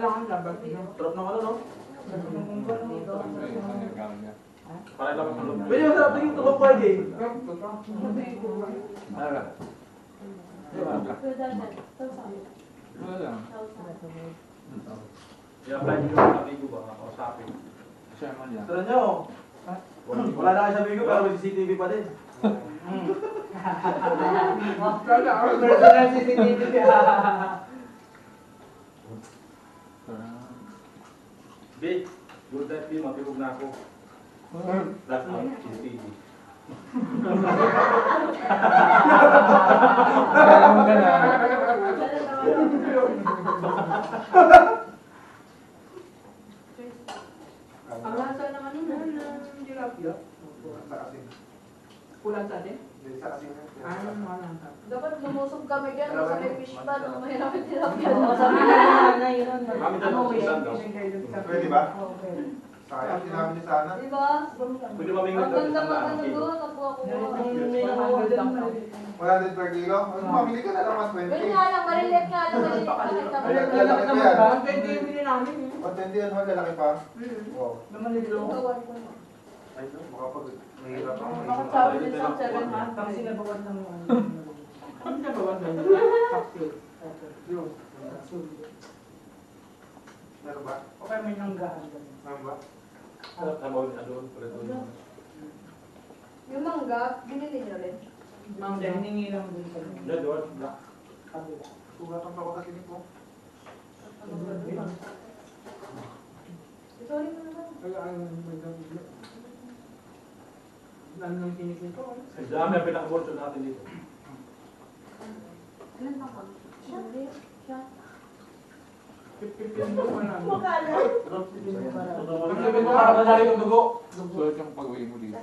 Kailangan labas. Sarap ng ano, no? Parang lang ang loob. Pwede yung sarap naging tubang pwede. I-apply nyo yung amigo ba? Nakausapin. Tara nyo. Wala na kayo sa bigo pero may CCTV pa din. Personal CCTV. Big, good night, Bill. Matulog na ako. Last out, CCTV. Ang lasa naman yun. Tilapia. Kulang sa atin? Dapat lumusog kami dyan sa may fish pad. Mahirap yung tilapia. Kami dalawa sa isang daw. Pwede ba? Sayang, sinabi niyo sana. Diba? Pwede mamingwit Ang daw ganda isang pa laang ganda kilo. doon. Nakuha ko. 100 per kilo? Mamili ka na lang mas 20. Ganyan nga lang, maliliit nga lang. Maliliit Maliliit lang. lalaki pa yan. Ang ganda yung bili namin. 120 yan, lalaki pa. Wow. Naman nito. Gawan ko na. Ay, no. Baka pag mahirap ako. Bakit sabi din sa 7 months? Pang sinabawan ng ano. Ang sinabawan ng capsule. Yun. Meron ba? O kaya may nanggaan. Meron ba? Sarap na mawin na doon. Pwede doon. Yung mangga, binili nyo rin. Mang hiningi lang din sa Hindi, doon. Black. kabila. Sugatan pa ako sa tinig ko. Sorry mo naman. Kaya ano nang kinikita ko. Ang dami ang pinakabolso natin dito. Ilan pa ka? Siya. Pipipin mo pa namin. Ang sabi ko para madali yung dugo. Sulit yung pag-uwi mo dito.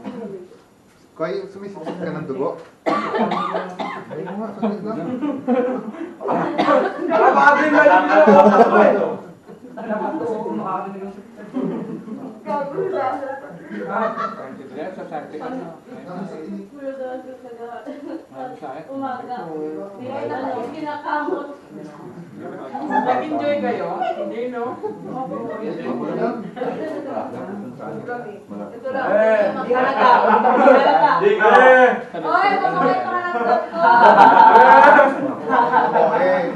Kaya sumisipsip ka ng dugo? Ayun nga, saglit lang. Nakapagin ba yung dugo? Dapat to, makakarinig yung Gagawin lang. Kaya sa sarte ka na. Kuya daw sa Maraming sa akin. umaga. Hindi na ako kinakamot. nag-enjoy kayo? Hindi, no? Ito lang. Hindi ka natao. Hindi ka natao. Hindi ka! Oy, masakit pa lang ko. Okay.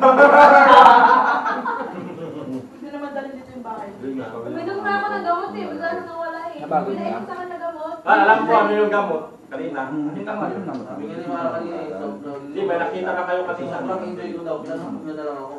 Hindi naman dali dito yung bahay. Hindi nga. Uminom na ako ng gamot eh. Basta nawala eh. Nabago niya? Pinainom sa akin na gamot. Alam ko ano yung gamot. Kanina. Kita nga yun naman. Sabi nga ni Mara kanina. Hindi, may nakita ka kayo kanina. Sobrang enjoy ko daw. Tanong nyo na lang ako.